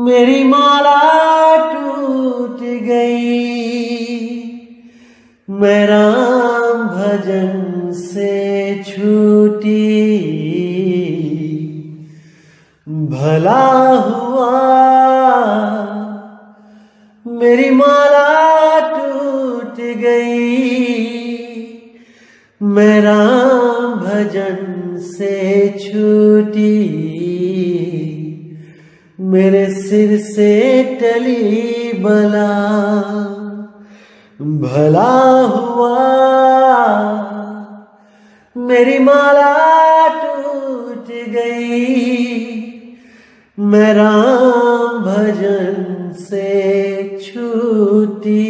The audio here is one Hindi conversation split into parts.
मेरी माला टूट गई, मैं राम भजन से छूटी। भला हुआ मेरी माला टूट गई, मैं राम भजन से छूटी। मेरे सिर से टली बला, भला हुआ मेरी माला टूट गई, मैं राम भजन से छूटी।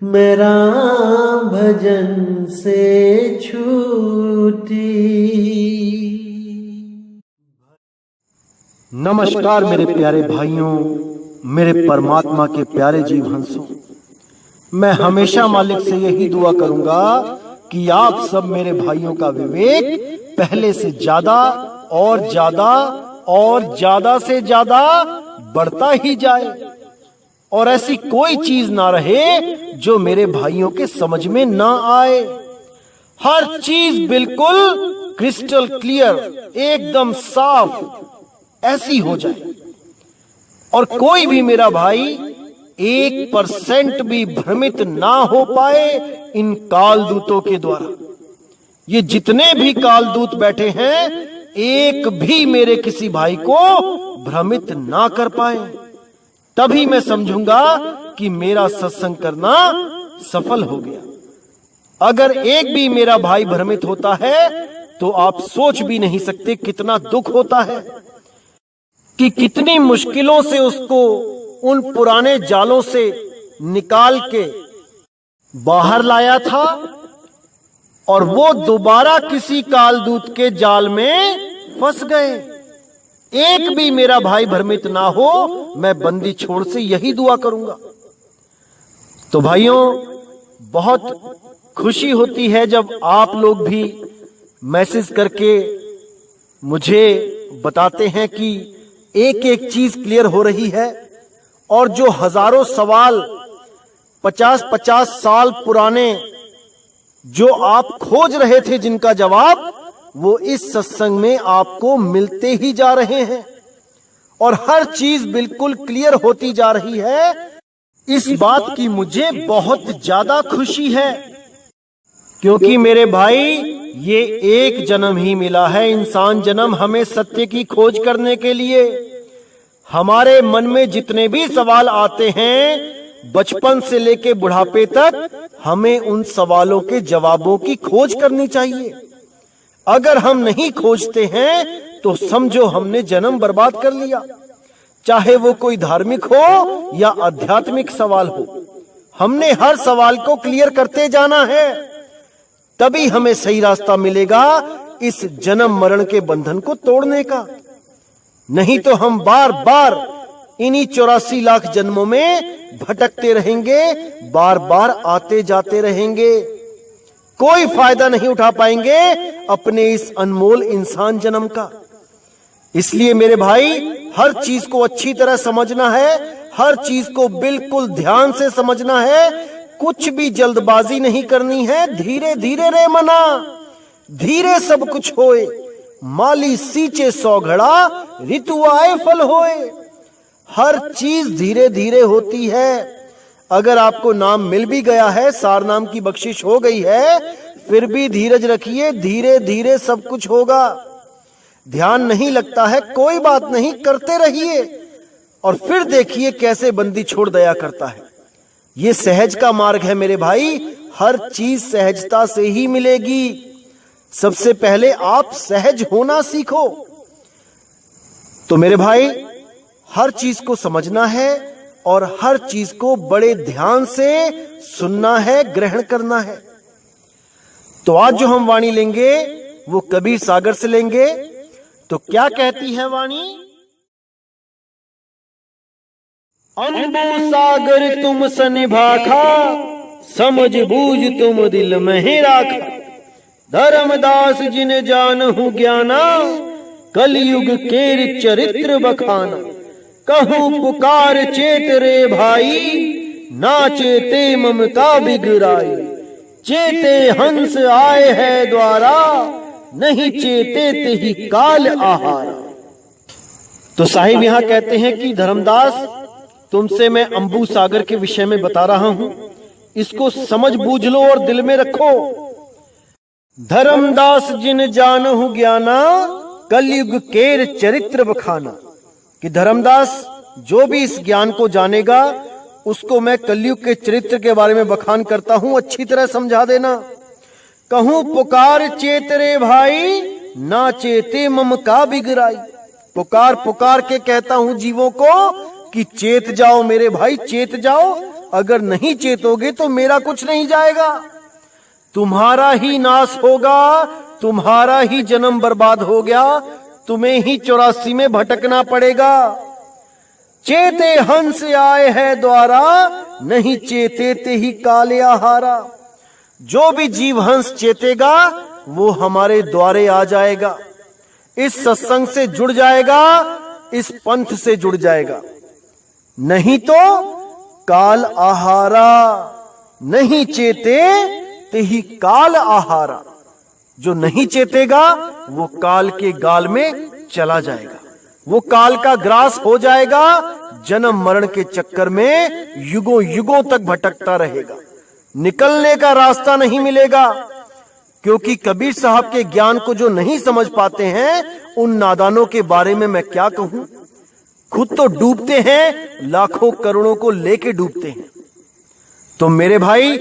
मैं राम भजन से छूटी। नमस्कार मेरे प्यारे भाइयों, मेरे परमात्मा के प्यारे जीव हंसों। मैं हमेशा मालिक से यही दुआ करूंगा कि आप सब मेरे भाइयों का विवेक पहले से ज्यादा और ज्यादा और ज्यादा से ज्यादा बढ़ता ही जाए, और ऐसी कोई चीज ना रहे जो मेरे भाइयों के समझ में ना आए। हर चीज बिल्कुल क्रिस्टल क्लियर, एकदम साफ ऐसी हो जाए, और कोई भी मेरा भाई 1% भी भ्रमित ना हो पाए इन कालदूतों के द्वारा। ये जितने भी कालदूत बैठे हैं, एक भी मेरे किसी भाई को भ्रमित ना कर पाए, तभी मैं समझूंगा कि मेरा सत्संग करना सफल हो गया। अगर एक भी मेरा भाई भ्रमित होता है तो आप सोच भी नहीं सकते कितना दुख होता है, कि कितनी मुश्किलों से उसको उन पुराने जालों से निकाल के बाहर लाया था, और वो दोबारा किसी कालदूत के जाल में फंस गए। एक भी मेरा भाई भ्रमित ना हो, मैं बंदी छोड़ से यही दुआ करूंगा। तो भाइयों, बहुत खुशी होती है जब आप लोग भी मैसेज करके मुझे बताते हैं कि एक एक चीज क्लियर हो रही है, और जो हजारों सवाल 50-50 साल पुराने जो आप खोज रहे थे जिनका जवाब, वो इस सत्संग में आपको मिलते ही जा रहे हैं, और हर चीज बिल्कुल क्लियर होती जा रही है। इस बात की मुझे बहुत ज्यादा खुशी है, क्योंकि मेरे भाई ये एक जन्म ही मिला है, इंसान जन्म, हमें सत्य की खोज करने के लिए। हमारे मन में जितने भी सवाल आते हैं, बचपन से लेके बुढ़ापे तक, हमें उन सवालों के जवाबों की खोज करनी चाहिए। अगर हम नहीं खोजते हैं तो समझो हमने जन्म बर्बाद कर लिया। चाहे वो कोई धार्मिक हो या आध्यात्मिक सवाल हो, हमने हर सवाल को क्लियर करते जाना है, तभी हमें सही रास्ता मिलेगा इस जन्म मरण के बंधन को तोड़ने का। नहीं तो हम बार बार इन्हीं 84 लाख जन्मों में भटकते रहेंगे, बार बार आते जाते रहेंगे, कोई फायदा नहीं उठा पाएंगे अपने इस अनमोल इंसान जन्म का। इसलिए मेरे भाई, हर चीज को अच्छी तरह समझना है, हर चीज को बिल्कुल ध्यान से समझना है, कुछ भी जल्दबाजी नहीं करनी है। धीरे धीरे रे मना, धीरे सब कुछ होए, माली सींचे 100 घड़ा, ऋतु आए फल होए। हर चीज धीरे धीरे होती है। अगर आपको नाम मिल भी गया है, सार नाम की बख्शिश हो गई है, फिर भी धीरज रखिए, धीरे धीरे सब कुछ होगा। ध्यान नहीं लगता है, कोई बात नहीं, करते रहिए, और फिर देखिए कैसे बंदी छोड़ दया करता है। ये सहज का मार्ग है मेरे भाई, हर चीज सहजता से ही मिलेगी। सबसे पहले आप सहज होना सीखो। तो मेरे भाई, हर चीज को समझना है और हर चीज को बड़े ध्यान से सुनना है, ग्रहण करना है। तो आज जो हम वाणी लेंगे वो कबीर सागर से लेंगे। तो क्या कहती है वाणी? अनुभव सागर तुम सन भाखा, समझ बूझ तुम दिल में राखा। धर्मदास जिन जानहु ज्ञाना, कलयुग केर चरित्र बखाना। कहूँ पुकार चेत रे भाई, ना चेते ममता बिगड़ाई। चेते हंस आए है द्वारा, नहीं चेते तेहि काल आहारा। तो साहिब यहां कहते हैं कि धर्मदास, तुमसे मैं अंबू सागर के विषय में बता रहा हूं, इसको समझ बूझ लो और दिल में रखो। धर्मदास जिन जानहु ज्ञाना, कलयुग केर चरित्र बखाना। कि धर्मदास, जो भी इस ज्ञान को जानेगा उसको मैं कलयुग के चरित्र के बारे में बखान करता हूं, अच्छी तरह समझा देना। कहूं पुकार चेत रे भाई, ना चेते मम का बिगड़ाई। पुकार पुकार के कहता हूं जीवों को कि चेत जाओ मेरे भाई, चेत जाओ। अगर नहीं चेतोगे तो मेरा कुछ नहीं जाएगा, तुम्हारा ही नाश होगा, तुम्हारा ही जन्म बर्बाद हो गया, तुम्हें ही 84 में भटकना पड़ेगा। चेते हंस आए है द्वारा, नहीं चेते ते ही काले आहारा। जो भी जीव हंस चेतेगा वो हमारे द्वारे आ जाएगा, इस सत्संग से जुड़ जाएगा, इस पंथ से जुड़ जाएगा। नहीं तो काल आहारा, नहीं चेते ते ही काल आहारा। जो नहीं चेतेगा वो काल के गाल में चला जाएगा, वो काल का ग्रास हो जाएगा, जन्म मरण के चक्कर में युगों युगों तक भटकता रहेगा, निकलने का रास्ता नहीं मिलेगा। क्योंकि कबीर साहब के ज्ञान को जो नहीं समझ पाते हैं, उन नादानों के बारे में मैं क्या कहूं। खुद तो डूबते हैं, लाखों करोड़ों को लेके डूबते हैं। तो मेरे भाई,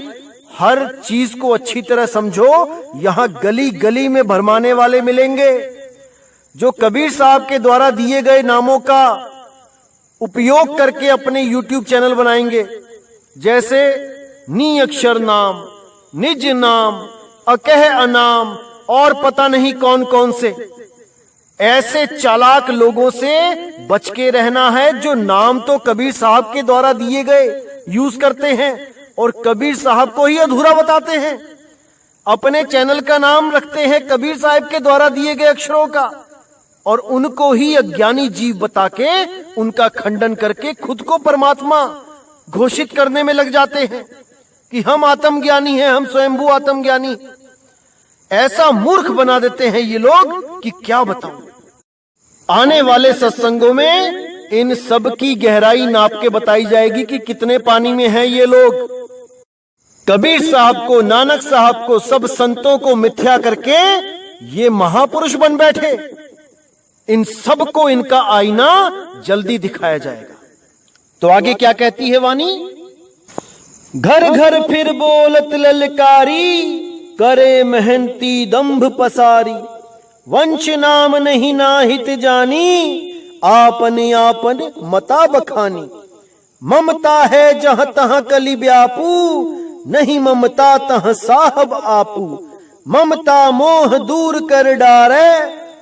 हर चीज को अच्छी तरह समझो। यहां गली गली में भरमाने वाले मिलेंगे, जो कबीर साहब के द्वारा दिए गए नामों का उपयोग करके अपने YouTube चैनल बनाएंगे। जैसे नी अक्षर नाम, निज नाम, अकह अनाम और पता नहीं कौन कौन से। ऐसे चालाक लोगों से बच के रहना है, जो नाम तो कबीर साहब के द्वारा दिए गए यूज करते हैं और कबीर साहब को ही अधूरा बताते हैं। अपने चैनल का नाम रखते हैं कबीर साहब के द्वारा दिए गए अक्षरों का, और उनको ही अज्ञानी जीव बता के उनका खंडन करके खुद को परमात्मा घोषित करने में लग जाते हैं कि हम आत्मज्ञानी हैं, हम स्वयंभू आत्मज्ञानी। ऐसा मूर्ख बना देते हैं ये लोग कि क्या बताऊं। आने वाले सत्संगों में इन सब की गहराई नाप के बताई जाएगी कि कितने पानी में हैं ये लोग। कबीर साहब को, नानक साहब को, सब संतों को मिथ्या करके ये महापुरुष बन बैठे। इन सब को इनका आईना जल्दी दिखाया जाएगा। तो आगे क्या कहती है वाणी? घर घर फिर बोलत ललकारी, करे मेहनती दंभ पसारी। वंश नाम नहीं नाहित जानी, आपन आपन मता बखानी। ममता है जहां तहां कली व्यापू, नहीं ममता तहां साहब आपू। ममता मोह दूर कर डारे,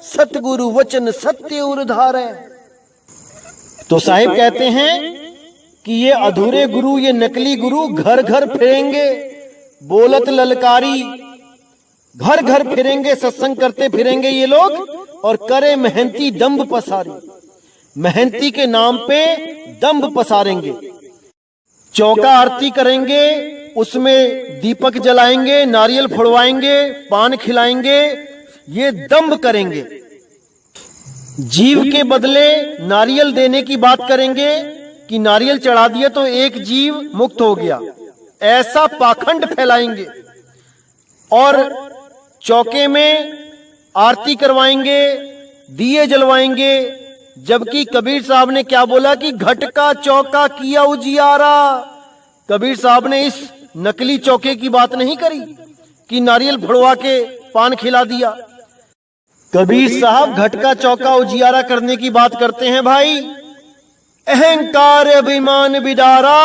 सतगुरु वचन सत्य उर्धारे। तो साहिब कहते हैं कि ये अधूरे गुरु, ये नकली गुरु घर घर फिरेंगे, बोलत ललकारी, घर घर फिरेंगे, सत्संग करते फिरेंगे ये लोग, और करे मेहनती दंभ पसारी। मेहनती के नाम पे दंभ पसारेंगे। चौका आरती करेंगे, उसमें दीपक जलाएंगे, नारियल फोड़वाएंगे, पान खिलाएंगे, ये दंभ करेंगे। जीव के बदले नारियल देने की बात करेंगे कि नारियल चढ़ा दिया तो एक जीव मुक्त हो गया, ऐसा पाखंड फैलाएंगे। और चौके में आरती करवाएंगे, दिए जलवाएंगे, जबकि कबीर साहब ने क्या बोला कि घट का चौका किया उजियारा। कबीर साहब ने इस नकली चौके की बात नहीं करी कि नारियल फोड़वा के पान खिला दिया। कबीर साहब घट का चौका उजियारा करने की बात करते हैं भाई। अहंकार अभिमान बिदारा,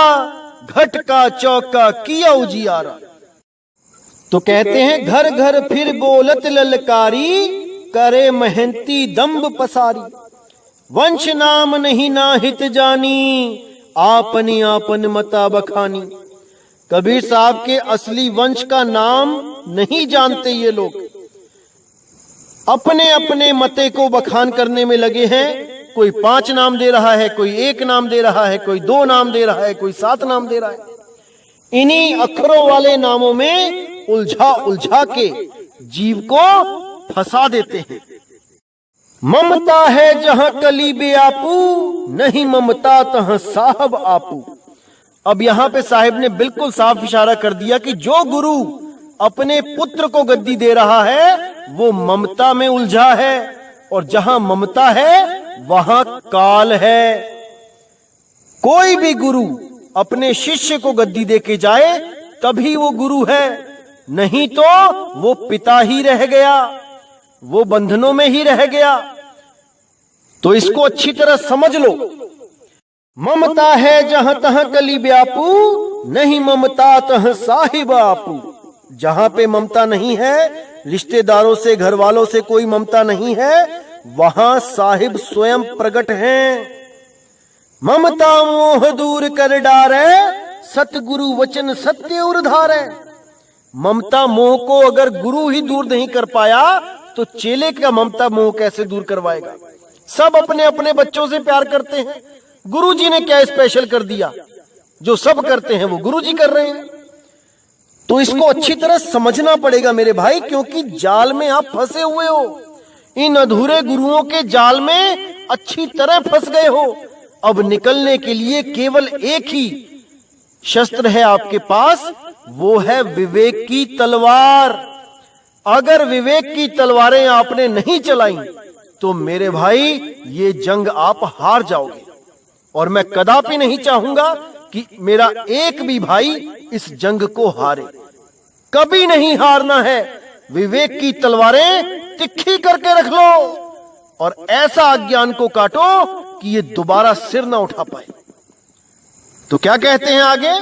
घट का चौका किया उजियारा। तो कहते हैं घर घर फिर बोलत ललकारी, करे मेहनती दंभ पसारी। वंश नाम नहीं नाहित जानी, आपनी आपन मता बखानी। कबीर साहब के असली वंश का नाम नहीं जानते ये लोग। अपने अपने मते को बखान करने में लगे हैं। कोई 5 नाम दे रहा है, कोई 1 नाम दे रहा है, कोई 2 नाम दे रहा है, कोई 7 नाम दे रहा है। इन्हीं अक्षरों वाले नामों में उलझा उलझा के जीव को फंसा देते हैं। ममता है जहां कली बे आपू, नहीं ममता तहां साहब आपू। अब यहां पे साहिब ने बिल्कुल साफ इशारा कर दिया कि जो गुरु अपने पुत्र को गद्दी दे रहा है वो ममता में उलझा है, और जहां ममता है वहां काल है। कोई भी गुरु अपने शिष्य को गद्दी देके जाए तभी वो गुरु है, नहीं तो वो पिता ही रह गया, वो बंधनों में ही रह गया। तो इसको अच्छी तरह समझ लो। ममता है जहां तहां कली ब्यापू, नहीं ममता तहां साहिब आपू। जहां पे ममता नहीं है, रिश्तेदारों से, घर वालों से कोई ममता नहीं है, वहां साहिब स्वयं प्रकट हैं। ममता मोह दूर कर डारे, सतगुरु वचन सत्य उर्धारे। ममता मोह को अगर गुरु ही दूर नहीं कर पाया तो चेले का ममता मोह कैसे दूर करवाएगा। सब अपने अपने बच्चों से प्यार करते हैं, गुरुजी ने क्या स्पेशल कर दिया? जो सब करते हैं वो गुरुजी कर रहे हैं। तो इसको अच्छी तरह समझना पड़ेगा मेरे भाई, क्योंकि जाल में आप फंसे हुए हो। इन अधूरे गुरुओं के जाल में अच्छी तरह फंस गए हो। अब निकलने के लिए केवल एक ही शस्त्र है आपके पास, वो है विवेक की तलवार। अगर विवेक की तलवारें आपने नहीं चलाई तो मेरे भाई ये जंग आप हार जाओगे। और मैं कदापि नहीं चाहूंगा कि मेरा एक भी भाई इस जंग को हारे। कभी नहीं हारना है। विवेक की तलवारें तिखी करके रख लो और ऐसा अज्ञान को काटो कि ये दोबारा सिर ना उठा पाए। तो क्या कहते हैं आगे?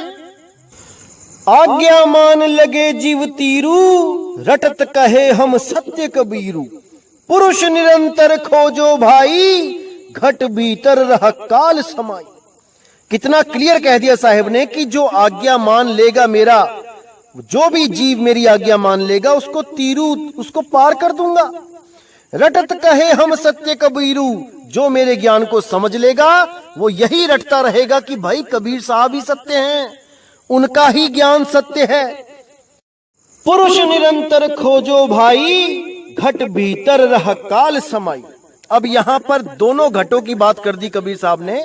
आज्ञा मान लगे जीव तीरू, रटत कहे हम सत्य कबीरू। पुरुष निरंतर खोजो भाई, घट भीतर रह काल समाई। कितना क्लियर कह दिया साहिब ने कि जो आज्ञा मान लेगा मेरा, जो भी जीव मेरी आज्ञा मान लेगा उसको तीरू, उसको पार कर दूंगा। रटत कहे हम सत्य कबीरू, जो मेरे ज्ञान को समझ लेगा वो यही रटता रहेगा कि भाई कबीर साहब ही सत्य हैं, उनका ही ज्ञान सत्य है। पुरुष निरंतर खोजो भाई, घट भीतर रह काल समाई। अब यहां पर दोनों घटों की बात कर दी कबीर साहब ने।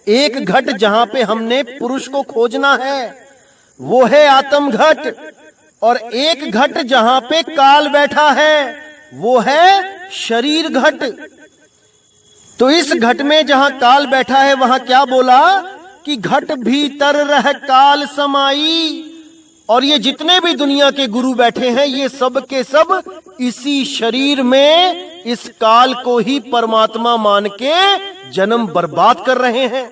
एक घट जहां पे हमने पुरुष को खोजना है वो है आत्म घट, और एक घट जहां पे काल बैठा है वो है शरीर घट। तो इस घट में जहां काल बैठा है वहां क्या बोला कि घट भीतर रह काल समाई। और ये जितने भी दुनिया के गुरु बैठे हैं ये सब के सब इसी शरीर में इस काल को ही परमात्मा मान के जन्म बर्बाद कर रहे हैं,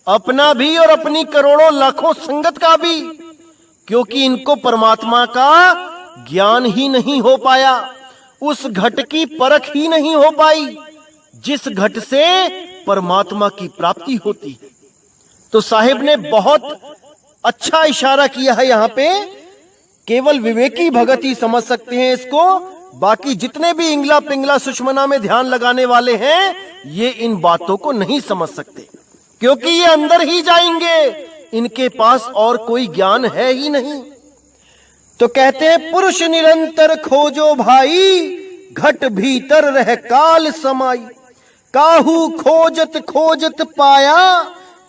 अपना भी और अपनी करोड़ों लाखों संगत का भी, क्योंकि इनको परमात्मा का ज्ञान ही नहीं हो पाया, उस घट की परख ही नहीं हो पाई जिस घट से परमात्मा की प्राप्ति होती है। तो साहिब ने बहुत अच्छा इशारा किया है यहां पे। केवल विवेकी भगत ही समझ सकते हैं इसको, बाकी जितने भी इंगला पिंगला सुषमना में ध्यान लगाने वाले हैं ये इन बातों को नहीं समझ सकते, क्योंकि ये अंदर ही जाएंगे, इनके पास और कोई ज्ञान है ही नहीं। तो कहते हैं पुरुष निरंतर खोजो भाई, घट भीतर रह काल समाई। काहू खोजत खोजत पाया,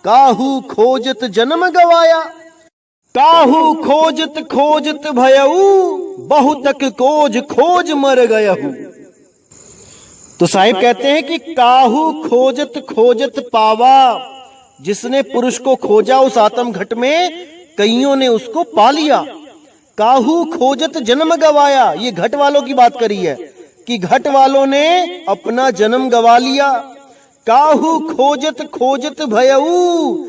काहू खोजत जन्म गवाया। काहू खोजत खोजत भयऊ, बहुतक खोज खोज मर गयहू। तो साहिब कहते हैं कि काहू खोजत खोजत पावा, जिसने पुरुष को खोजा उस आत्म घट में कईयों ने उसको पा लिया। काहू खोजत जन्म गवाया, ये घट वालों की बात करी है कि घट वालों ने अपना जन्म गवा लिया। काहू खोजत खोजत भयऊ,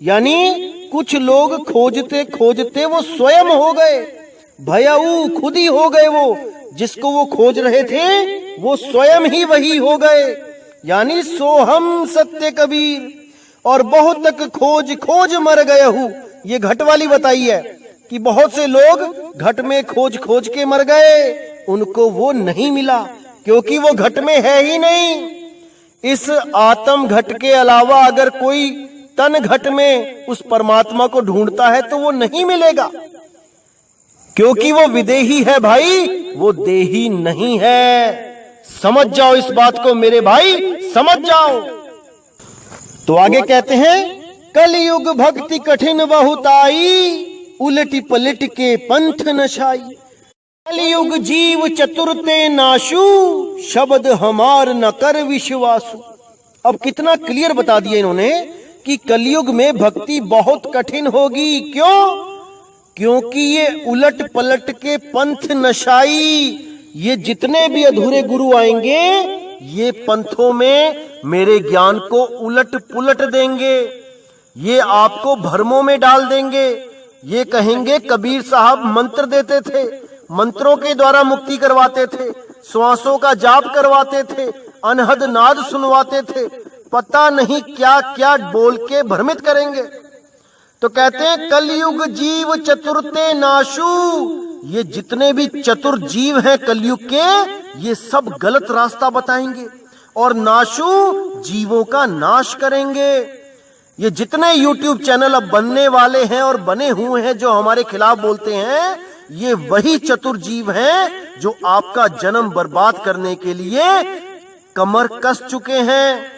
यानी कुछ लोग खोजते खोजते वो स्वयं हो गए। भयऊ खुद ही हो गए, वो जिसको वो खोज रहे थे वो स्वयं ही वही हो गए, यानी सोहम सत्य कबीर। और बहुत तक खोज खोज मर गए हूं, ये घट वाली बताई है कि बहुत से लोग घट में खोज खोज के मर गए, उनको वो नहीं मिला। क्योंकि वो घट में है ही नहीं। इस आत्म घट के अलावा अगर कोई तन घट में उस परमात्मा को ढूंढता है तो वो नहीं मिलेगा, क्योंकि वो विदेही है भाई, वो देही नहीं है। समझ जाओ इस बात को मेरे भाई, समझ जाओ। तो आगे कहते हैं, कलयुग भक्ति कठिन बहुत आई, उलटी पलट के पंथ नशाई। कलयुग जीव चतुरते नाशु, शब्द हमार न कर विश्वासु। अब कितना क्लियर बता दिया इन्होंने कि कलयुग में भक्ति बहुत कठिन होगी। क्यों? क्योंकि ये उलट पलट के पंथ नशाई, ये जितने भी अधूरे गुरु आएंगे ये पंथों में मेरे ज्ञान को उलट पुलट देंगे, ये आपको भ्रमों में डाल देंगे। ये कहेंगे कबीर साहब मंत्र देते थे, मंत्रों के द्वारा मुक्ति करवाते थे, श्वासों का जाप करवाते थे, अनहद नाद सुनवाते थे, पता नहीं क्या क्या बोल के भ्रमित करेंगे। तो कहते हैं कलयुग जीव चतुरते नाशु, ये जितने भी चतुर जीव हैं कलयुग के, ये सब गलत रास्ता बताएंगे और नाशु जीवों का नाश करेंगे। ये जितने YouTube चैनल अब बनने वाले हैं और बने हुए हैं जो हमारे खिलाफ बोलते हैं, ये वही चतुर जीव हैं जो आपका जन्म बर्बाद करने के लिए कमर कस चुके हैं।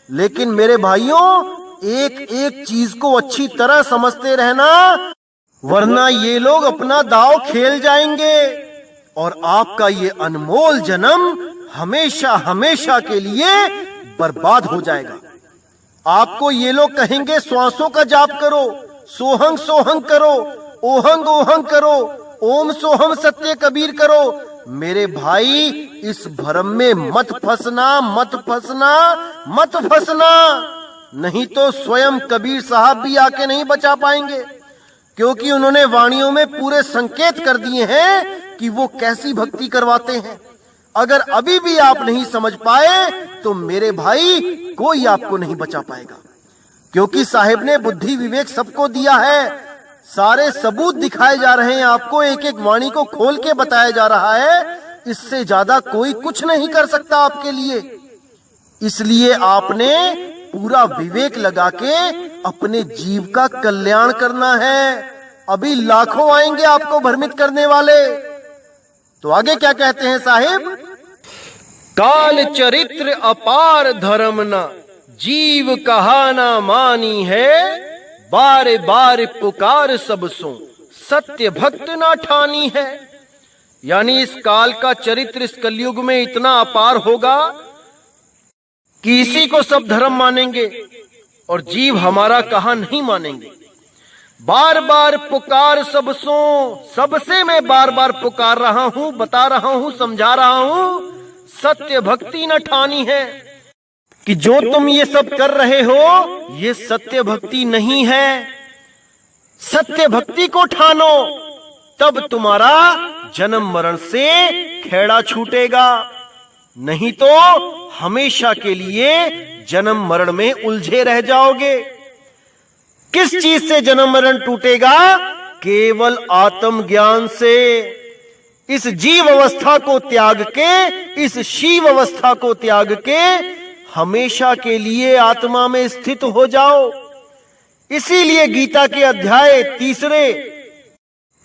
लेकिन मेरे भाइयों, एक एक चीज को अच्छी तरह समझते रहना, वरना ये लोग अपना दांव खेल जाएंगे और आपका ये अनमोल जन्म हमेशा हमेशा के लिए बर्बाद हो जाएगा। आपको ये लोग कहेंगे श्वासों का जाप करो, सोहंग सोहंग करो, ओहंग ओहंग करो, ओम सोहम सत्य कबीर करो। मेरे भाई, इस भ्रम में मत फंसना, मत फंसना, मत फंसना, नहीं तो स्वयं कबीर साहब भी आके नहीं बचा पाएंगे, क्योंकि उन्होंने वाणियों में पूरे संकेत कर दिए हैं कि वो कैसी भक्ति करवाते हैं। अगर अभी भी आप नहीं समझ पाए तो मेरे भाई कोई आपको नहीं बचा पाएगा, क्योंकि साहिब ने बुद्धि विवेक सबको दिया है, सारे सबूत दिखाए जा रहे हैं आपको, एक एक वाणी को खोल के बताया जा रहा है। इससे ज्यादा कोई कुछ नहीं कर सकता आपके लिए। इसलिए आपने पूरा विवेक लगा के अपने जीव का कल्याण करना है। अभी लाखों आएंगे आपको भ्रमित करने वाले। तो आगे क्या कहते हैं साहिब? काल चरित्र अपार धर्म न, जीव कहाना मानी है, बार बार पुकार सब सो, सत्य भक्त ना ठानी है। यानी इस काल का चरित्र इस कलयुग में इतना अपार होगा कि इसी को सब धर्म मानेंगे और जीव हमारा कहा नहीं मानेंगे। बार बार पुकार सब सो, सबसे मैं बार बार पुकार रहा हूं, बता रहा हूं, समझा रहा हूं, सत्य भक्ति न ठानी है कि जो तुम ये सब कर रहे हो ये सत्य भक्ति नहीं है। सत्य भक्ति को ठानो, तब तुम्हारा जन्म मरण से खेड़ा छूटेगा, नहीं तो हमेशा के लिए जन्म मरण में उलझे रह जाओगे। किस चीज से जन्म मरण टूटेगा? केवल आत्म ज्ञान से। इस जीव अवस्था को त्याग के, इस शिव अवस्था को त्याग के हमेशा के लिए आत्मा में स्थित हो जाओ। इसीलिए गीता के अध्याय 3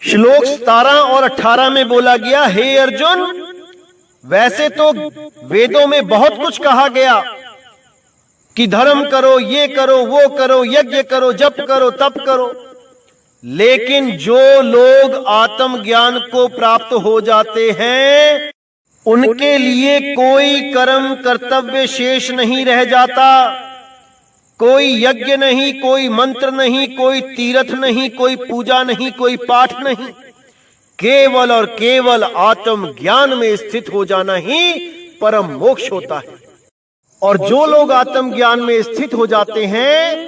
श्लोक 17 और 18 में बोला गया, हे अर्जुन, वैसे तो वेदों में बहुत कुछ कहा गया कि धर्म करो, ये करो, वो करो, यज्ञ करो, जप करो, तप करो, लेकिन जो लोग आत्म ज्ञान को प्राप्त हो जाते हैं उनके लिए कोई कर्म कर्तव्य शेष नहीं रह जाता। कोई यज्ञ नहीं, कोई मंत्र नहीं, कोई तीर्थ नहीं, कोई पूजा नहीं, कोई पाठ नहीं, केवल और केवल आत्म ज्ञान में स्थित हो जाना ही परम मोक्ष होता है। और जो लोग आत्म ज्ञान में स्थित हो जाते हैं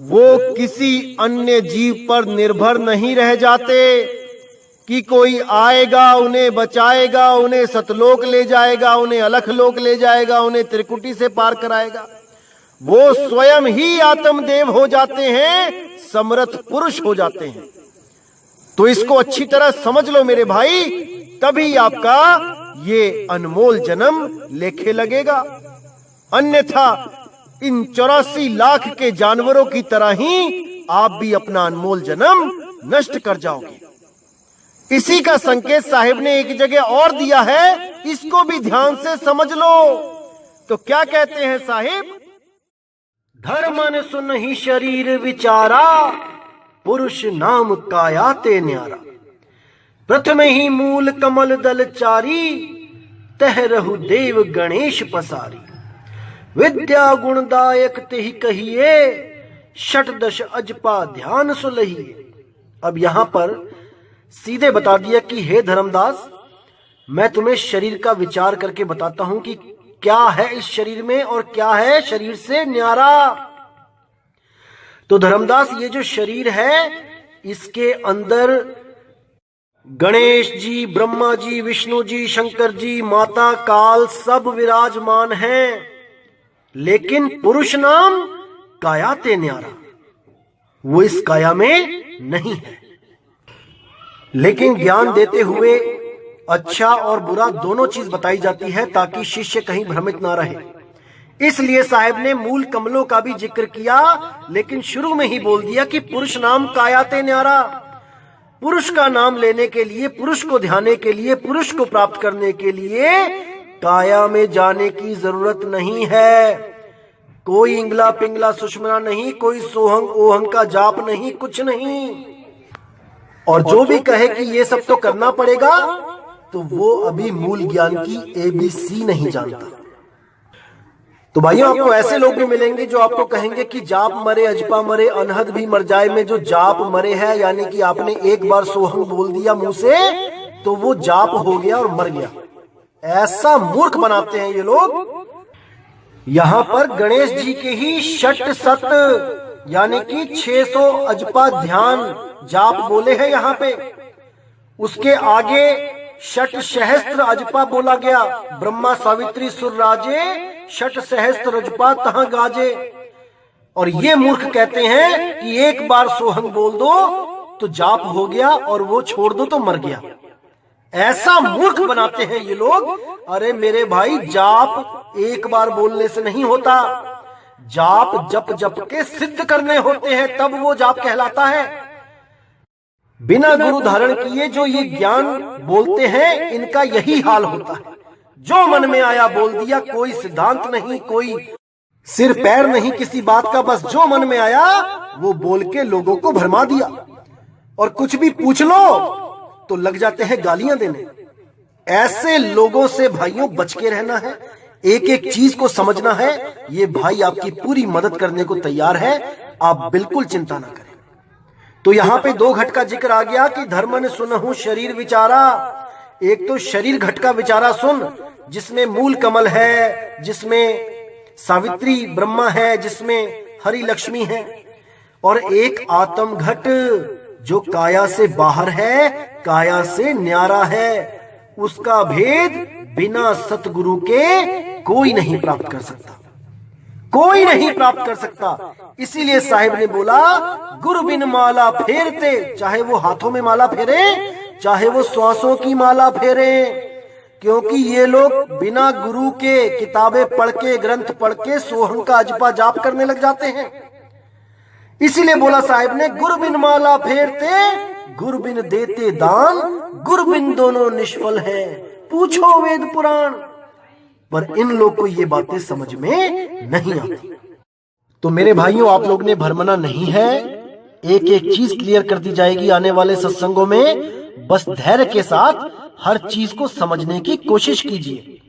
वो किसी अन्य जीव पर निर्भर नहीं रह जाते कि कोई आएगा उन्हें बचाएगा, उन्हें सतलोक ले जाएगा, उन्हें अलख लोक ले जाएगा, उन्हें त्रिकुटी से पार कराएगा। वो स्वयं ही आत्मदेव हो जाते हैं, समर्थ पुरुष हो जाते हैं। तो इसको अच्छी तरह समझ लो मेरे भाई, तभी आपका ये अनमोल जन्म लेखे लगेगा, अन्यथा इन 84 लाख के जानवरों की तरह ही आप भी अपना अनमोल जन्म नष्ट कर जाओगे। इसी का संकेत साहिब ने एक जगह और दिया है, इसको भी ध्यान से समझ लो। तो क्या कहते हैं साहिब? धर्मन सुन ही शरीर विचारा, पुरुष नाम काया ते न्यारा। प्रथम ही मूल कमल दल चारी, तह रहु देव गणेश पसारी। विद्या गुणदायक तेहि कहिए, षटदश अजपा ध्यान सुलहिए। अब यहां पर सीधे बता दिया कि हे धर्मदास, मैं तुम्हें शरीर का विचार करके बताता हूं कि क्या है इस शरीर में और क्या है शरीर से न्यारा। तो धर्मदास, ये जो शरीर है इसके अंदर गणेश जी, ब्रह्मा जी, विष्णु जी, शंकर जी, माता काल सब विराजमान हैं, लेकिन पुरुष नाम काया ते न्यारा, वो इस काया में नहीं है। लेकिन ज्ञान देते हुए अच्छा और बुरा दोनों चीज बताई जाती है ताकि शिष्य कहीं भ्रमित ना रहे। इसलिए साहिब ने मूल कमलों का भी जिक्र किया, लेकिन शुरू में ही बोल दिया कि पुरुष नाम काया ते न्यारा। पुरुष का नाम लेने के लिए, पुरुष को ध्याने के लिए, पुरुष को प्राप्त करने के लिए काया में जाने की जरूरत नहीं है। कोई इंगला पिंगला सुषमना नहीं, कोई सोहंग ओहंग का जाप नहीं, कुछ नहीं। और जो भी कहे कि ये सब तो करना पड़ेगा, तो वो अभी मूल ज्ञान की ABC नहीं जानता। तो भाइयों, आपको ऐसे लोग भी मिलेंगे जो आपको कहेंगे कि जाप मरे अजपा मरे अनहद भी मर जाए में जो जाप मरे है, यानी कि आपने एक बार सोहम बोल दिया मुंह से तो वो जाप हो गया और मर गया। ऐसा मूर्ख बनाते हैं ये लोग। यहां पर गणेश जी के ही षट सत यानी कि 600 अजपा ध्यान जाप बोले हैं यहां पे। उसके आगे षट सहस्त्र अजपा बोला गया, ब्रह्मा सावित्री सुर राजे, षट सहस्त्र अजपा तहां गाजे। और ये मूर्ख कहते हैं कि एक बार सोहंग बोल दो तो जाप हो गया और वो छोड़ दो तो मर गया। ऐसा मूर्ख बनाते हैं ये लोग। अरे मेरे भाई, जाप एक बार बोलने से नहीं होता, जाप जप जप के सिद्ध करने होते हैं, तब वो जाप कहलाता है। बिना गुरु धारण किए जो ये ज्ञान बोलते हैं, इनका यही हाल होता है। जो मन में आया बोल दिया, कोई सिद्धांत नहीं, कोई सिर पैर नहीं किसी बात का, बस जो मन में आया वो बोल के लोगों को भरमा दिया। और कुछ भी पूछ लो तो लग जाते हैं गालियां देने। ऐसे लोगों से भाइयों बच के रहना है, एक एक चीज को समझना है। ये भाई आपकी पूरी मदद करने को तैयार है, आप बिल्कुल चिंता ना करें। तो यहाँ पे 2 घट का जिक्र आ गया कि धर्मन सुनहु शरीर विचारा। एक तो शरीर घट का विचारा सुन, जिसमें मूल कमल है, जिसमें सावित्री ब्रह्मा है, जिसमें हरि लक्ष्मी है। और एक आत्म घट जो काया से बाहर है, काया से न्यारा है। उसका भेद बिना सतगुरु के कोई नहीं प्राप्त कर सकता, कोई नहीं प्राप्त कर सकता। इसीलिए साहिब ने बोला, गुरु बिन माला फेरते, चाहे वो हाथों में माला फेरे, चाहे वो श्वासों की माला फेरे, क्योंकि ये लोग बिना गुरु के किताबें पढ़ के, ग्रंथ पढ़ के सोहम का अजपा जाप करने लग जाते हैं। इसीलिए बोला साहिब ने, गुरु बिन माला फेरते, गुरु बिन देते दान, गुरु बिन दोनों निष्फल है, पूछो वेद पुराण। पर इन लोग को ये बातें समझ में नहीं आती। तो मेरे भाइयों, आप लोग ने भरमना नहीं है, एक एक चीज क्लियर कर दी जाएगी आने वाले सत्संगों में। बस धैर्य के साथ हर चीज को समझने की कोशिश कीजिए।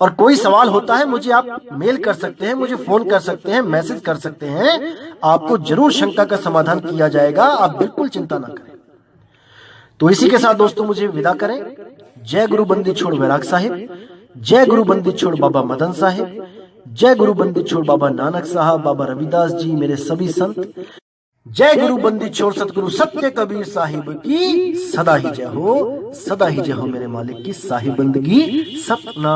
और कोई सवाल होता है, मुझे आप मेल कर सकते हैं, मुझे फोन कर सकते हैं, मैसेज कर सकते हैं, आपको जरूर शंका का समाधान किया जाएगा, आप बिल्कुल चिंता ना करें। तो इसी के साथ दोस्तों मुझे विदा करें। जय गुरु बंदी छोड़ वैराग साहिब, जय गुरु बंदी छोड़ बाबा मदन साहिब, जय गुरु बंदी छोड़ बाबा नानक साहब, बाबा रविदास जी, मेरे सभी संत। जय गुरु बंदी छोड़ सतगुरु सत्य कबीर साहिब की सदा ही जय हो, सदा ही जय हो मेरे मालिक की साहिब बंदगी सपना।